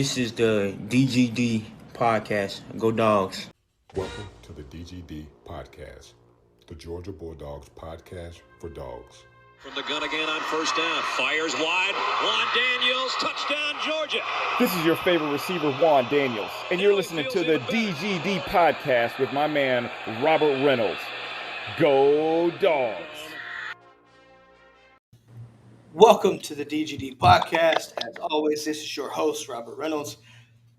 This is the DGD podcast. Go Dogs. Welcome to the DGD podcast, the Georgia Bulldogs podcast for dogs. From the gun again on first down. Fires wide. Juan Daniels. Touchdown, Georgia. This is your favorite receiver, Juan Daniels, and you're listening to the DGD podcast with my man, Robert Reynolds. Go Dogs. Welcome to the DGD podcast. As always, this is your host, Robert Reynolds.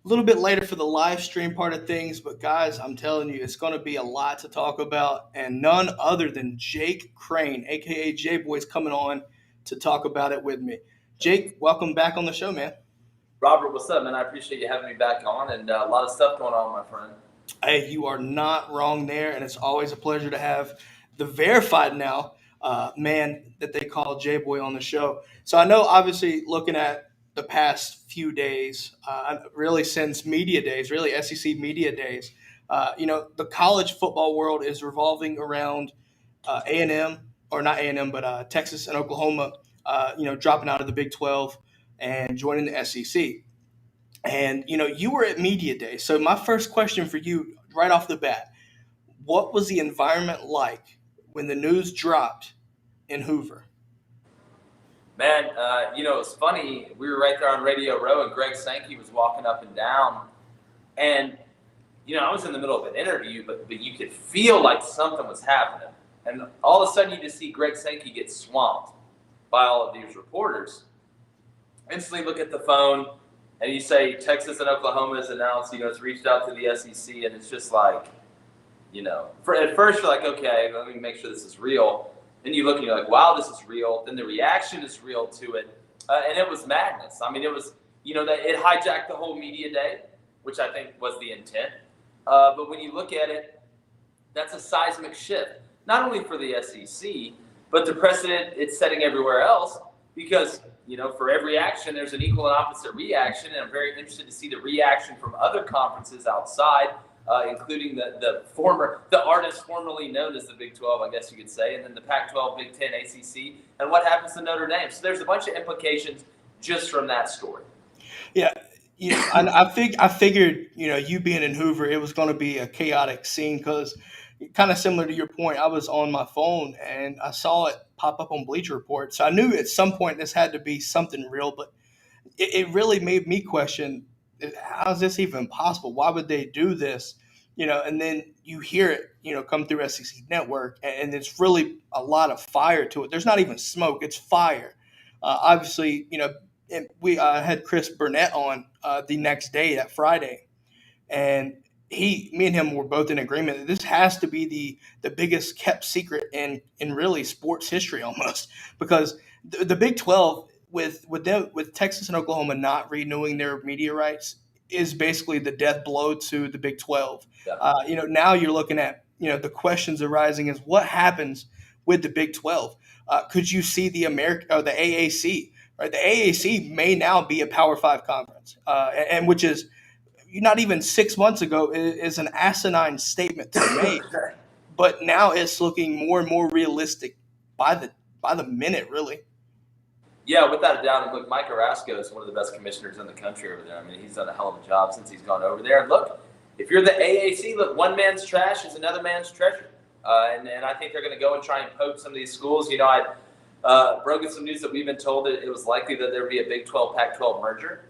A little bit later for the live stream part of things, but guys, I'm telling you, it's going to be a lot to talk about, and none other than Jake Crain, aka J-Boy's coming on to talk about it with me. Jake, welcome back on the show, man. Robert, what's up, man? I appreciate you having me back on, and a lot of stuff going on, my friend. Hey, you are not wrong there, and it's always a pleasure to have the verified now man that they call J-Boy on the show. So I know, obviously, looking at the past few days, really since media days, really SEC media days, the college football world is revolving around A&M, or not A&M, but Texas and Oklahoma, dropping out of the Big 12 and joining the SEC. And, you were at media day. So my first question for you right off the bat, what was the environment like when the news dropped in Hoover? Man, it's funny. We were right there on Radio Row, and Greg Sankey was walking up and down. And, I was in the middle of an interview, but you could feel like something was happening. And all of a sudden, you just see Greg Sankey get swamped by all of these reporters. Instantly look at the phone, and you say Texas and Oklahoma has announced, it's reached out to the SEC, and it's just like, at first you're like, okay, let me make sure this is real. Then you look and you're like, wow, this is real. Then the reaction is real to it. And it was madness. I mean, it was, that it hijacked the whole media day, which I think was the intent. But when you look at it, that's a seismic shift, not only for the SEC, but the precedent it's setting everywhere else. Because, for every action, there's an equal and opposite reaction. And I'm very interested to see the reaction from other conferences outside, including the artist formerly known as the Big 12, I guess you could say, and then the Pac-12, Big 10, ACC, and what happens to Notre Dame. So there's a bunch of implications just from that story. Yeah, I figured, you being in Hoover, it was going to be a chaotic scene because kind of similar to your point, I was on my phone and I saw it pop up on Bleacher Report. So I knew at some point this had to be something real, but it really made me question, how is this even possible? Why would they do this? And then you hear it, come through SEC Network, and it's really a lot of fire to it. There's not even smoke; it's fire. Obviously, we had Chris Burnett on the next day, that Friday, and me and him were both in agreement that this has to be the biggest kept secret in really sports history almost, because the Big 12 with Texas and Oklahoma not renewing their media rights is basically the death blow to the Big 12. Yeah. Now you're looking at, the questions arising is what happens with the Big 12. Could you see the AAC? Right, the AAC may now be a Power 5 conference, and which is not even 6 months ago is an asinine statement to make, but now it's looking more and more realistic by the minute, really. Yeah, without a doubt. And look, Mike Carrasco is one of the best commissioners in the country over there. I mean, he's done a hell of a job since he's gone over there. And look, if you're the AAC, look, one man's trash is another man's treasure. And I think they're going to go and try and poke some of these schools. I broke in some news that we've been told that it was likely that there would be a Big 12, Pac-12 merger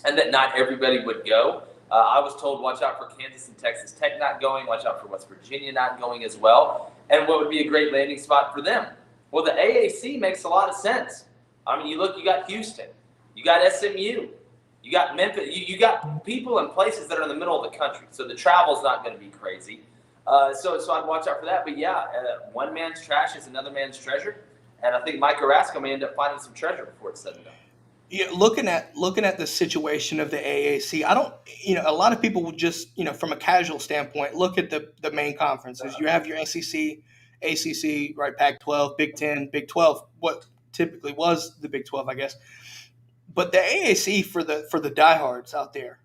and that not everybody would go. I was told, watch out for Kansas and Texas Tech not going. Watch out for West Virginia not going as well. And what would be a great landing spot for them? Well, the AAC makes a lot of sense. I mean, you got Houston, you got SMU, you got Memphis, you got people in places that are in the middle of the country. So the travel's not going to be crazy. So I'd watch out for that. But yeah, one man's trash is another man's treasure. And I think Mike Carrasco may end up finding some treasure before it's said and done. Yeah, looking at the situation of the AAC, a lot of people would just, from a casual standpoint, look at the main conferences. You have your SEC, ACC, right, Pac-12, Big 10, Big 12, what typically was the Big 12, I guess. But the AAC, for the diehards out there,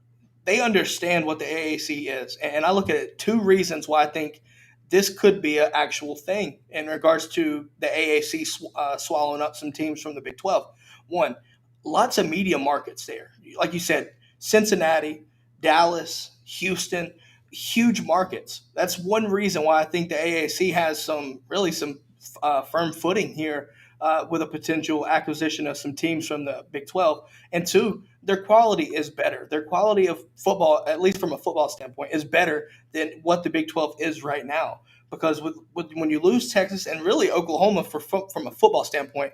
they understand what the AAC is. And I look at it, two reasons why I think this could be an actual thing in regards to the AAC swallowing up some teams from the Big 12. One, lots of media markets there. Like you said, Cincinnati, Dallas, Houston, huge markets. That's one reason why I think the AAC has some firm footing here with a potential acquisition of some teams from the Big 12. And two, their quality is better. Their quality of football, at least from a football standpoint, is better than what the Big 12 is right now. Because when you lose Texas and really Oklahoma from a football standpoint,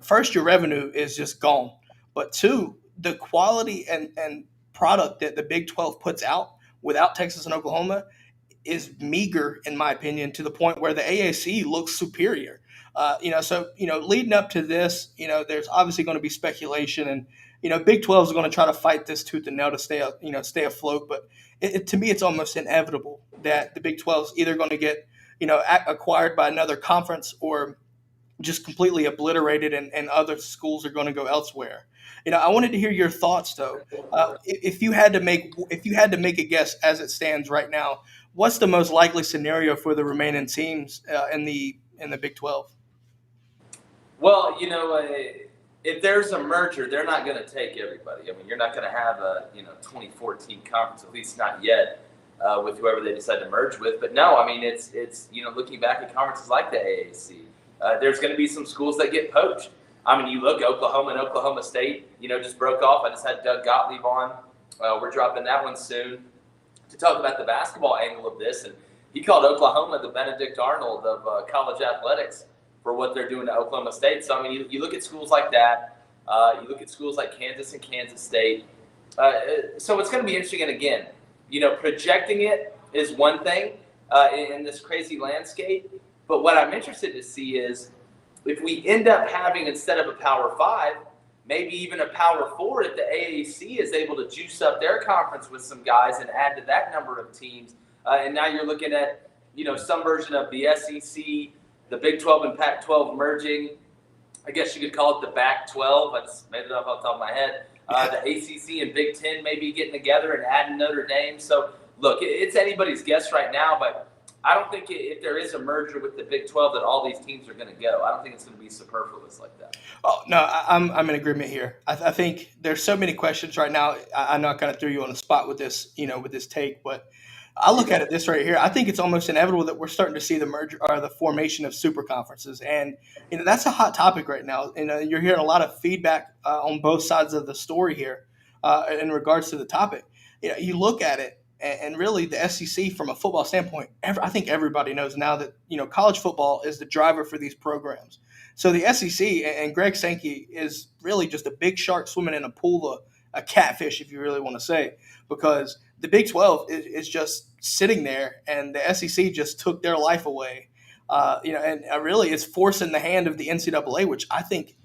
first, your revenue is just gone. But two, the quality and product that the Big 12 puts out without Texas and Oklahoma is meager, in my opinion, to the point where the AAC looks superior. Leading up to this, there's obviously going to be speculation, and Big 12 is going to try to fight this tooth and nail to stay afloat. But to me, it's almost inevitable that the Big 12 is either going to get acquired by another conference or just completely obliterated, and other schools are going to go elsewhere. I wanted to hear your thoughts, though. If you had to make a guess as it stands right now, what's the most likely scenario for the remaining teams in the Big 12? Well, if there's a merger, they're not going to take everybody. I mean, you're not going to have a 2014 conference, at least not yet, with whoever they decide to merge with. But no, I mean, it's looking back at conferences like the AAC. There's going to be some schools that get poached. I mean, you look, Oklahoma and Oklahoma State, just broke off. I just had Doug Gottlieb on. We're dropping that one soon to talk about the basketball angle of this. And he called Oklahoma the Benedict Arnold of college athletics for what they're doing to Oklahoma State. So, I mean, you look at schools like that. You look at schools like Kansas and Kansas State. So it's going to be interesting. And again, projecting it is one thing in this crazy landscape. But what I'm interested to see is if we end up having, instead of a Power 5, maybe even a Power 4, if the AAC is able to juice up their conference with some guys and add to that number of teams. And now you're looking at, some version of the SEC, the Big 12 and Pac-12 merging. I guess you could call it the Bac-12. I just made it up off the top of my head. The ACC and Big 10 maybe getting together and adding Notre Dame. So, look, it's anybody's guess right now, but I don't think if there is a merger with the Big 12 that all these teams are going to go. I don't think it's going to be superfluous like that. Oh, no, I'm in agreement here. I think there's so many questions right now. I'm not going to throw you on the spot with this, with this take, but I look at it this right here. I think it's almost inevitable that we're starting to see the merger or the formation of super conferences, and that's a hot topic right now. You're hearing a lot of feedback on both sides of the story here in regards to the topic. You look at it. And really, the SEC, from a football standpoint, I think everybody knows now that college football is the driver for these programs. So the SEC and Greg Sankey is really just a big shark swimming in a pool of a catfish, if you really want to say, because the Big 12 is just sitting there, and the SEC just took their life away. And really, it's forcing the hand of the NCAA, which I think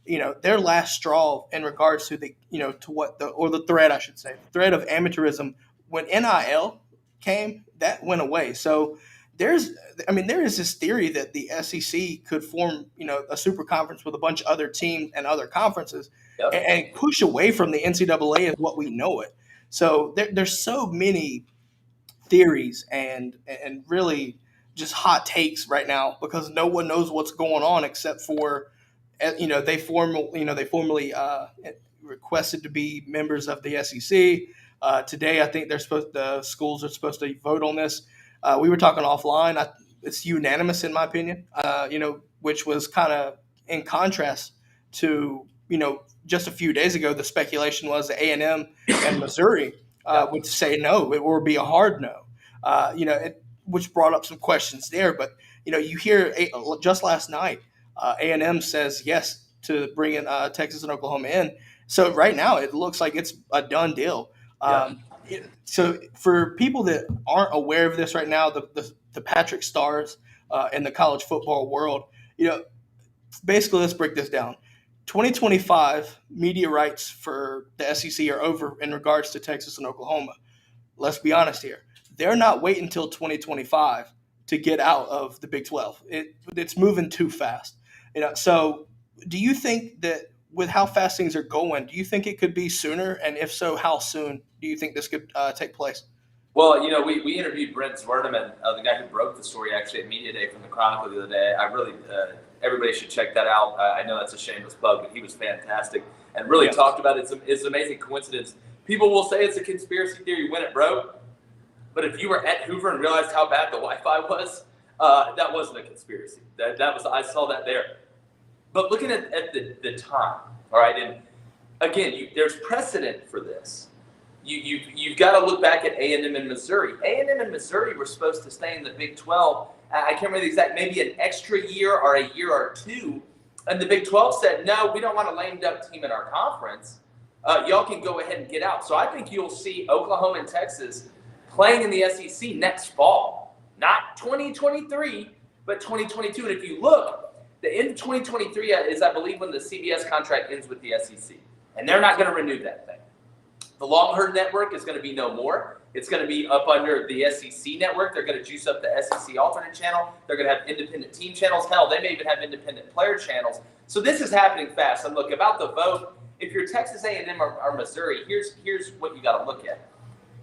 their last straw in regards to the the thread, I should say, the thread of amateurism. When NIL came, that went away. So there is this theory that the SEC could form, a super conference with a bunch of other teams and other conferences, and push away from the NCAA as what we know it. So there's so many theories and really just hot takes right now because no one knows what's going on except for, they formally requested to be members of the SEC. Today, I think the schools are supposed to vote on this. We were talking offline. It's unanimous in my opinion. Which was kind of in contrast to just a few days ago. The speculation was that A&M and Missouri would say no, it would be a hard no. Which brought up some questions there. But you hear just last night, A&M says yes to bringing Texas and Oklahoma in. So right now, it looks like it's a done deal. So for people that aren't aware of this right now, the Patrick Stars in the college football world, basically let's break this down. 2025 media rights for the SEC are over in regards to Texas and Oklahoma. Let's be honest here. They're not waiting until 2025 to get out of the Big 12. It's moving too fast. So do you think that with how fast things are going, do you think it could be sooner? And if so, how soon do you think this could take place? Well, we interviewed Brent Zwerneman, the guy who broke the story actually at Media Day from the Chronicle the other day. I really, everybody should check that out. I know that's a shameless plug, but he was fantastic and really talked about it. It's an amazing coincidence People will say it's a conspiracy theory when it broke. But if you were at Hoover and realized how bad the Wi-Fi was, that wasn't a conspiracy. That was, I saw that there. But looking at the time, all right, and again, there's precedent for this. You've got to look back at A&M and Missouri. A&M and Missouri were supposed to stay in the Big 12. I can't remember the exact, maybe an extra year or a year or two. And the Big 12 said, no, we don't want a lame duck team in our conference. Y'all can go ahead and get out. So I think you'll see Oklahoma and Texas playing in the SEC next fall. Not 2023, but 2022. And if you look, the end of 2023 is, I believe, when the CBS contract ends with the SEC. And they're not going to renew that thing. The Longhorn Network is going to be no more. It's going to be up under the SEC network. They're going to juice up the SEC alternate channel. They're going to have independent team channels. Hell, they may even have independent player channels. So this is happening fast. And look, about the vote, if you're Texas A&M or Missouri, here's what you got to look at.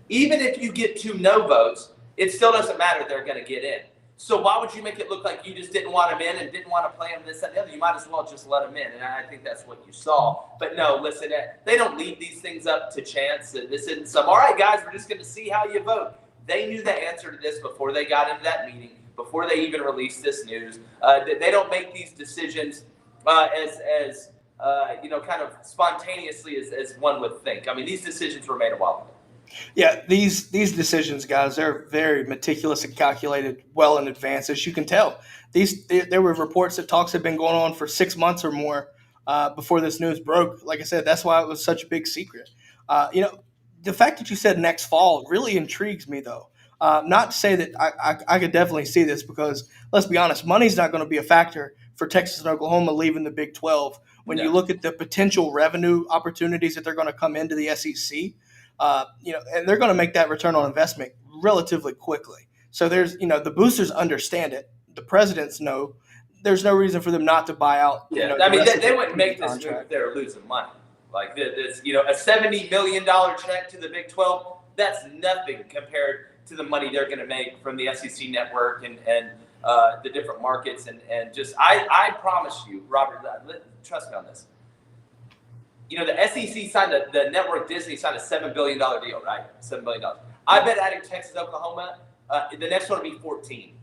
Even if you get 2 no votes, it still doesn't matter. They're going to get in. So why would you make it look like you just didn't want them in and didn't want to play them this and the other? You might as well just let them in. And I think that's what you saw. But no, listen, they don't leave these things up to chance. This isn't some, all right, guys, we're just going to see how you vote. They knew the answer to this before they got into that meeting, before they even released this news. They don't make these decisions as kind of spontaneously as one would think. I mean, these decisions were made a while ago. Yeah, these decisions, guys, they're very meticulous and calculated well in advance, as you can tell. There were reports that talks had been going on for 6 months or more before this news broke. Like I said, that's why it was such a big secret. The fact that you said next fall really intrigues me, though. Not to say that I could definitely see this because, let's be honest, money's not going to be a factor for Texas and Oklahoma leaving the Big 12. When you look at the potential revenue opportunities that they're going to come into the SEC, and they're going to make that return on investment relatively quickly. So there's, the boosters understand it. The presidents know. There's no reason for them not to buy out. Yeah, I mean, they wouldn't make this move if they're losing money. Like this, a $70 million check to the Big 12, that's nothing compared to the money they're going to make from the SEC network and the different markets. And just, I promise you, Robert, trust me on this. The SEC signed the network Disney signed a $7 billion deal, right? $7 billion. I bet adding Texas, Oklahoma, the next one will be 14.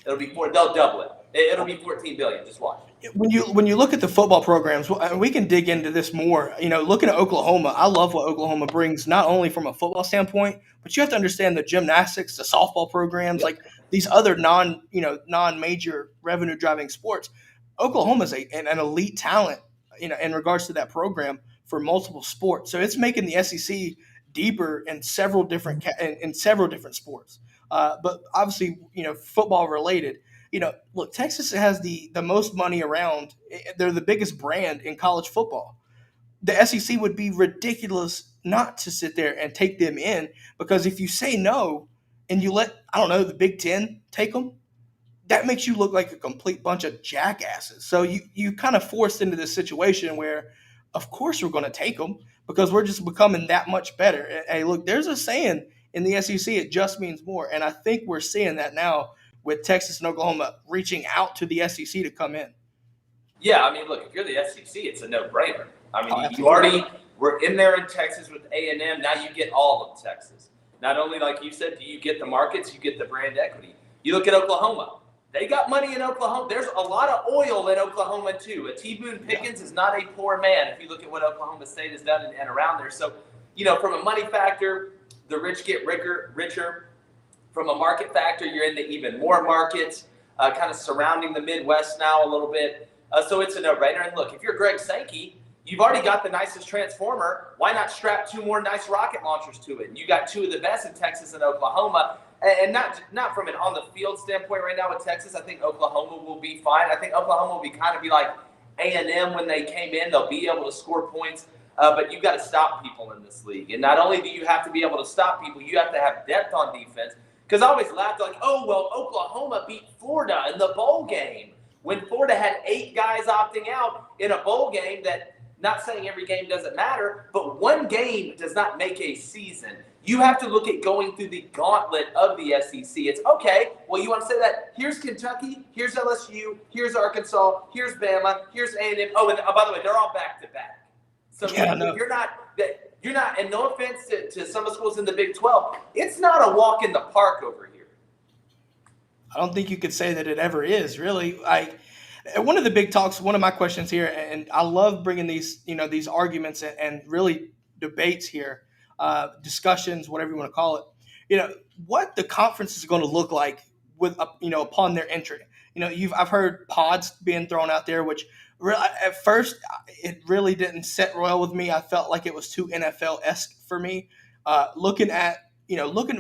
It'll be they'll double it. It'll be 14 billion. Just watch. When you look at the football programs, we can dig into this more. Looking at Oklahoma, I love what Oklahoma brings, not only from a football standpoint, but you have to understand the gymnastics, the softball programs, like these other non-major revenue driving sports. Oklahoma's an elite talent, in regards to that program for multiple sports. So it's making the SEC deeper in several different sports. But obviously, football related. Look, Texas has the most money around. They're the biggest brand in college football. The SEC would be ridiculous not to sit there and take them in, because if you say no and you let, the Big Ten take them, that makes you look like a complete bunch of jackasses. So you kind of forced into this situation where, of course, we're going to take them because we're just becoming that much better. And, hey, look, there's a saying in the SEC, it just means more. And I think we're seeing that now with Texas and Oklahoma reaching out to the SEC to come in. Yeah, I mean, look, if you're the SEC, it's a no-brainer. I mean, you already were in there in Texas with A&M. Now you get all of Texas. Not only, like you said, do you get the markets, you get the brand equity. You look at Oklahoma. They got money in Oklahoma. There's a lot of oil in Oklahoma, too. T. Boone Pickens is not a poor man if you look at what Oklahoma State has done and around there. So, from a money factor, the rich get richer. From a market factor, you're into even more markets, kind of surrounding the Midwest now a little bit. So it's a no-brainer. And look, if you're Greg Sankey, you've already got the nicest transformer. Why not strap 2 more nice rocket launchers to it? And you got 2 of the best in Texas and Oklahoma. And not from an on-the-field standpoint right now with Texas. I think Oklahoma will be fine. I think Oklahoma will be kind of like A&M when they came in. They'll be able to score points. But you've got to stop people in this league. And not only do you have to be able to stop people, you have to have depth on defense. Because I always laughed like, Oklahoma beat Florida in the bowl game. When Florida had 8 guys opting out in a bowl game that, not saying every game doesn't matter, but one game does not make a season. You have to look at going through the gauntlet of the SEC. It's okay. Well, you want to say that here's Kentucky, here's LSU, here's Arkansas, here's Bama, here's A&M. Oh, and by the way, they're all back to back. So you're not that. you're not, and no offense to some of the schools in the Big 12, it's not a walk in the park over here. I don't think you could say that it ever is, really. One of the big talks, one of my questions here, and I love bringing these, these arguments and really debates here, discussions, whatever you want to call it. What the conference is going to look like with, upon their entry. I've heard pods being thrown out there, which at first it really didn't sit well with me. I felt like it was too NFL-esque for me. Looking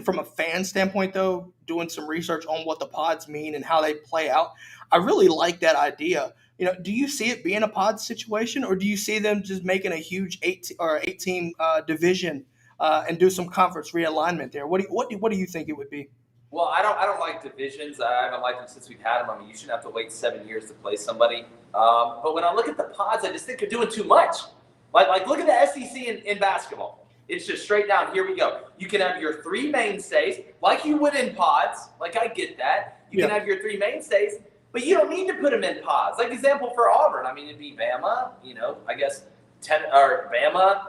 from a fan standpoint, though, doing some research on what the pods mean and how they play out, I really like that idea. Do you see it being a pod situation, or do you see them just making a huge 8-team division and do some conference realignment there? What do you think it would be? Well, I don't like divisions. I haven't liked them since we've had them. I mean, you shouldn't have to wait 7 years to play somebody. But when I look at the pods, I just think they're doing too much. Like look at the SEC in basketball. It's just straight down. Here we go. You can have your three mainstays, like you would in pods. Like, I get that. You can have your three mainstays, but you don't need to put them in pods. Like, example for Auburn, I mean, it'd be Bama, I guess, Bama,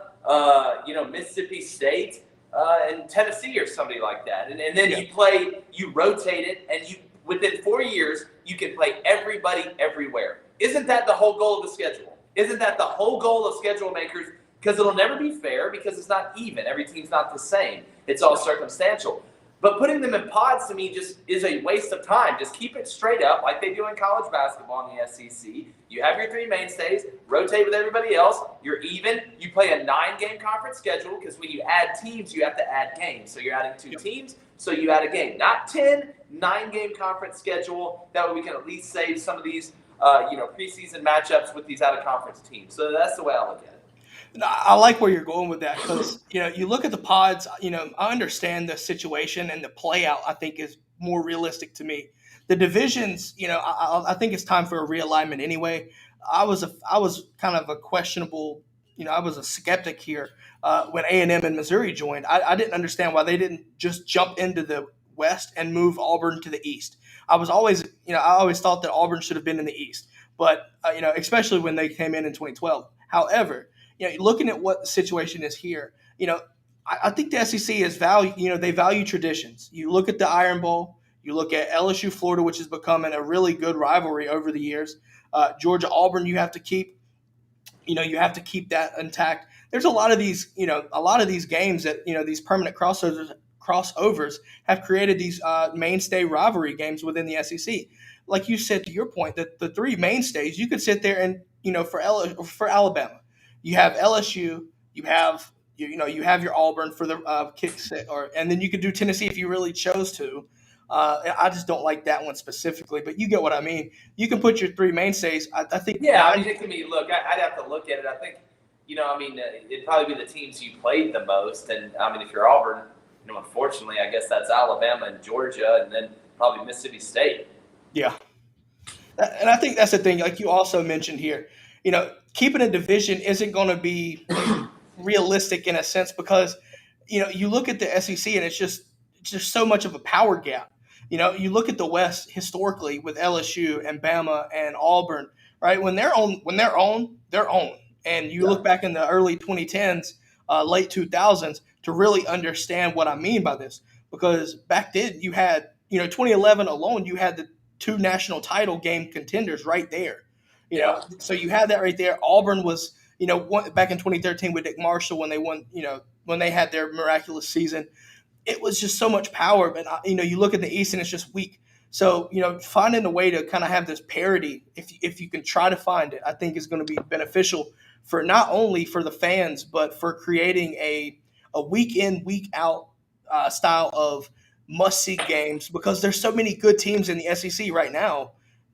Mississippi State, and Tennessee or somebody like that. And then you rotate it, and within 4 years, you can play everybody everywhere. Isn't that the whole goal of the schedule? Isn't that the whole goal of schedule makers? Because it'll never be fair, because it's not even. Every team's not the same. It's all circumstantial. But putting them in pods, to me, just is a waste of time. Just keep it straight up like they do in college basketball in the SEC. You have your three mainstays, rotate with everybody else. You're even. You play a 9-game conference schedule, because when you add teams, you have to add games. So you're adding 2 teams, so you add a game. Not 10, 9-game conference schedule. That way we can at least save some of these preseason matchups with these out-of-conference teams. So that's the way I look at it. I like where you're going with that, because you look at the pods. I understand the situation, and the play out, I think, is more realistic to me. The divisions, I think it's time for a realignment anyway. I was kind of a questionable, I was a skeptic here when A&M and Missouri joined. I didn't understand why they didn't just jump into the West and move Auburn to the East. I always thought that Auburn should have been in the East, but especially when they came in 2012. However, looking at what the situation is here, I think the SEC is they value traditions. You look at the Iron Bowl, you look at LSU Florida, which is becoming a really good rivalry over the years. Georgia Auburn, you have to keep that intact. There's a lot of these games that these permanent crossovers have created these mainstay rivalry games within the SEC. Like you said, to your point, that the three mainstays, you could sit there and for Alabama, you have LSU, you have your Auburn for the kick set, and then you could do Tennessee if you really chose to. I just don't like that one specifically, but you get what I mean. You can put your three mainstays. I think. Yeah, it can be. Look, I'd have to look at it. I think, it'd probably be the teams you played the most, and if you're Auburn, unfortunately, I guess that's Alabama and Georgia, and then probably Mississippi State. Yeah, and I think that's the thing. Like you also mentioned here, keeping a division isn't going to be realistic in a sense, because you look at the SEC and it's just so much of a power gap. You look at the West historically with LSU and Bama and Auburn, right? When they're on, and you look back in the early 2010s, late 2000s to really understand what I mean by this, because back then you had 2011 alone, you had the 2 national title game contenders right there. So you had that right there. Auburn was, back in 2013 with Dick Marshall when they won, when they had their miraculous season. It was just so much power. But, you look at the East and it's just weak. So, finding a way to kind of have this parity, if you can try to find it, I think is going to be beneficial for not only for the fans, but for creating a week in, week out style of must-see games, because there's so many good teams in the SEC right now.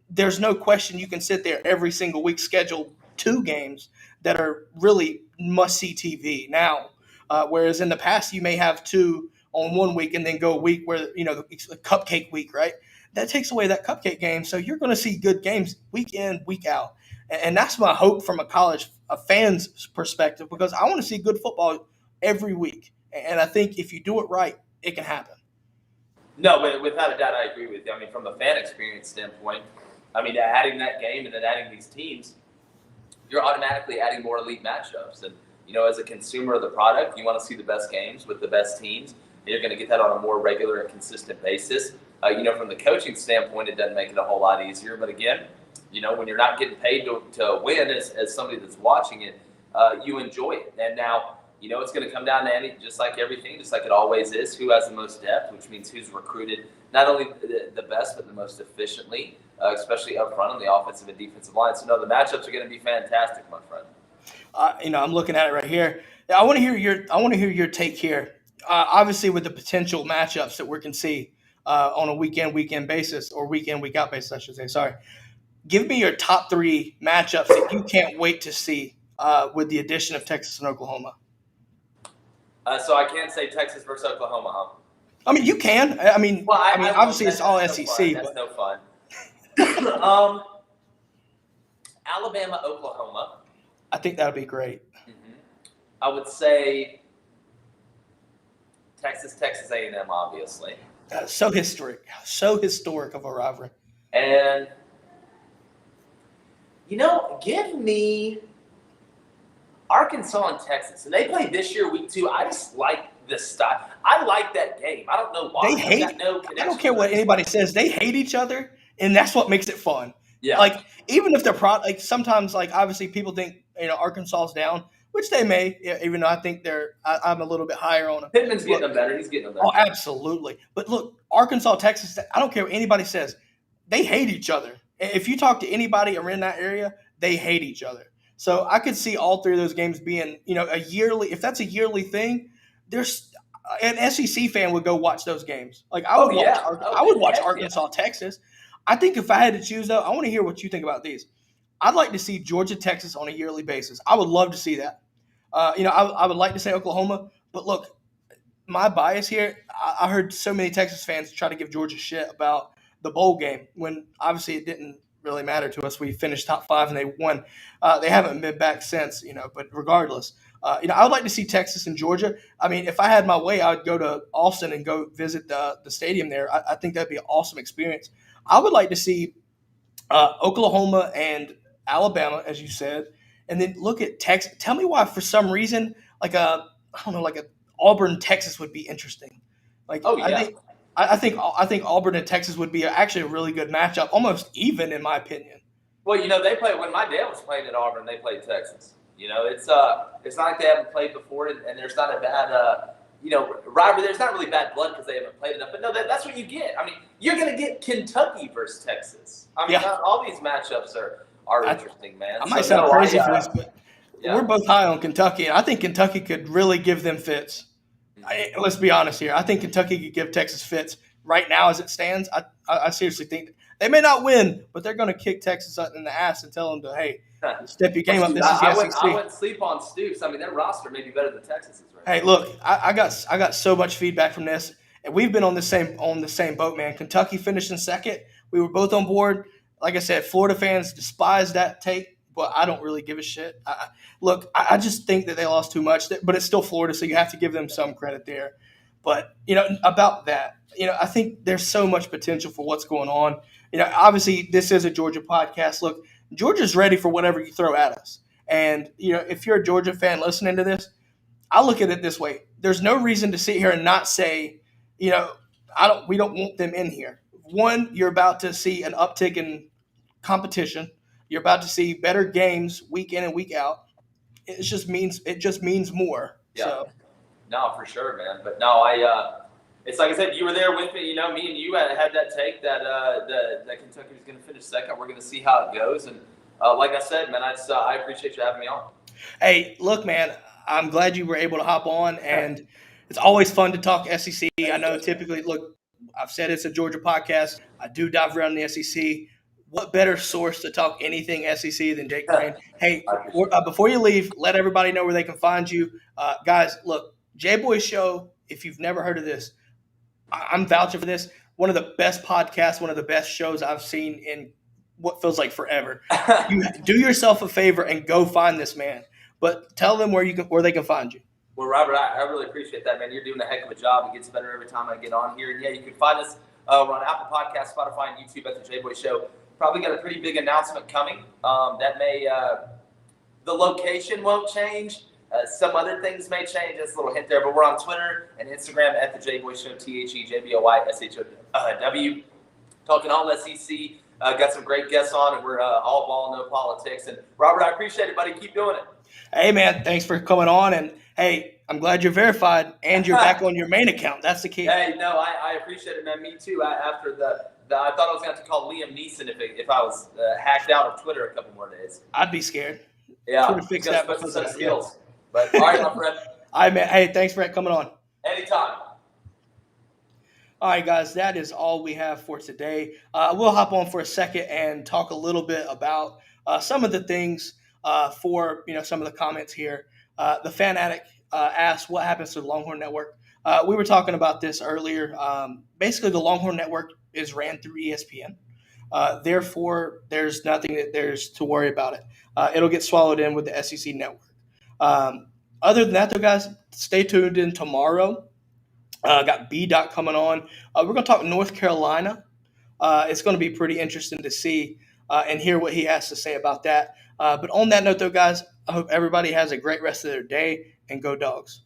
There's no question you can sit there every single week, schedule 2 games that are really must-see TV now. Whereas in the past, you may have 2 on one week and then go a week where, it's a cupcake week, right? That takes away that cupcake game. So you're going to see good games week in, week out. And that's my hope from a fan's perspective, because I want to see good football every week. And I think if you do it right, it can happen. No, without a doubt, I agree with you. From a fan experience standpoint, adding that game and then adding these teams, you're automatically adding more elite matchups. And as a consumer of the product, you want to see the best games with the best teams. And you're going to get that on a more regular and consistent basis. From the coaching standpoint, it doesn't make it a whole lot easier. But again, when you're not getting paid to win as somebody that's watching it, you enjoy it. And now, it's going to come down to just like everything, just like it always is, who has the most depth, which means who's recruited not only the best, but the most efficiently, especially up front on the offensive and defensive line. So, no, the matchups are going to be fantastic, my friend. I'm looking at it right here. I want to hear your take here. Obviously, with the potential matchups that we can see on a week-in basis, or week-out basis, I should say. Sorry. Give me your top 3 matchups that you can't wait to see with the addition of Texas and Oklahoma. So I can't say Texas versus Oklahoma, huh? I mean, you can. I mean, obviously it's all SEC. That's no fun. Alabama, Oklahoma. I think that would be great. Mm-hmm. I would say Texas A&M, obviously. So historic of a rivalry. And, give me Arkansas and Texas. And they played this year, week 2. I just like this style. I like that game. I don't know why. I don't care what anybody says. They hate each other, and that's what makes it fun. Yeah. Like, even if they're sometimes, like, obviously people think, Arkansas's down, which they may, even though I think I'm a little bit higher on them. Pittman's getting them better. He's getting them better. Oh, absolutely. But look, Arkansas, Texas, I don't care what anybody says. They hate each other. If you talk to anybody around that area, they hate each other. So I could see all 3 of those games being, a yearly. If that's a yearly thing, there's an SEC fan would go watch those games. Like I would watch Arkansas, Texas. I think if I had to choose, though, I want to hear what you think about these. I'd like to see Georgia, Texas on a yearly basis. I would love to see that. I would like to say Oklahoma, but look, my bias here, I heard so many Texas fans try to give Georgia shit about the bowl game when obviously it didn't really matter to us. We finished top 5 and they won. They haven't been back since, but regardless, I would like to see Texas and Georgia. I mean, if I had my way, I would go to Austin and go visit the stadium there. I think that'd be an awesome experience. I would like to see Oklahoma and Alabama, as you said, and then look at Texas. Tell me why, for some reason, like a Auburn, Texas would be interesting. Like, oh yeah, I think Auburn and Texas would be actually a really good matchup, almost even in my opinion. Well, they played when my dad was playing at Auburn. They played Texas. It's not like they haven't played before, and there's not a bad rivalry. There's not really bad blood because they haven't played enough. But no, that's what you get. I mean, you're going to get Kentucky versus Texas. I mean, all these matchups are interesting, man. I might sound crazy for this, but we're both high on Kentucky, and I think Kentucky could really give them fits. Let's be honest here. I think Kentucky could give Texas fits right now as it stands. I seriously think they may not win, but they're going to kick Texas in the ass and tell them to, hey, step your game up. This is the SEC. I wouldn't sleep on Stoops. I mean, their roster may be better than Texas's right now. Hey, look, I got so much feedback from this, and we've been on the same boat, man. Kentucky finished in second. We were both on board. Like I said, Florida fans despise that take, but I don't really give a shit. I just think that they lost too much, but it's still Florida, so you have to give them some credit there. But, about that, I think there's so much potential for what's going on. Obviously, this is a Georgia podcast. Look, Georgia's ready for whatever you throw at us. And, if you're a Georgia fan listening to this, I look at it this way. There's no reason to sit here and not say, we don't want them in here. One, you're about to see an uptick in competition. You're about to see better games week in and week out. It just means more. Yeah. So. No, for sure, man. But no, it's like I said, you were there with me. Me and you had that take that Kentucky was going to finish second. We're going to see how it goes. And like I said, man, I appreciate you having me on. Hey, look, man, I'm glad you were able to hop on, and it's always fun to talk SEC. I know typically, look, I've said it's a Georgia podcast. I do dive around the SEC. What better source to talk anything SEC than Jake Crain? Hey, before you leave, let everybody know where they can find you. Guys, look, J-Boy Show, if you've never heard of this, I'm vouching for this. One of the best podcasts, one of the best shows I've seen in what feels like forever. You do yourself a favor and go find this man. But tell them where they can find you. Well, Robert, I really appreciate that, man. You're doing a heck of a job. It gets better every time I get on here. And, yeah, you can find us on Apple Podcasts, Spotify, and YouTube at The J-Boy Show. Probably got a pretty big announcement coming. The location won't change. Some other things may change. That's a little hint there, but we're on Twitter and Instagram at the J Boy Show, TheJBoyShow, talking all SEC. Got some great guests on, and we're all ball, no politics. And Robert, I appreciate it, buddy. Keep doing it. Hey, man, thanks for coming on. And hey, I'm glad you're verified and you're back on your main account. That's the key. Hey, no, I appreciate it, man. Me too. After I thought I was going to have to call Liam Neeson if I was hacked out of Twitter a couple more days. I'd be scared. Yeah, Twitter fix that special set of yeah. skills. But all right, my friend. All right, man. Hey, thanks for coming on. Anytime. All right, guys, that is all we have for today. We'll hop on for a second and talk a little bit about some of the things for some of the comments here. The Fan Addict asked, what happens to the Longhorn Network? We were talking about this earlier. Basically, the Longhorn Network is ran through ESPN. Therefore, there's nothing that there's to worry about it. It'll get swallowed in with the SEC network. Other than that, though, guys, stay tuned in tomorrow. Got B-Dot coming on. We're going to talk North Carolina. It's going to be pretty interesting to see and hear what he has to say about that. But on that note, though, guys, I hope everybody has a great rest of their day, and go Dogs.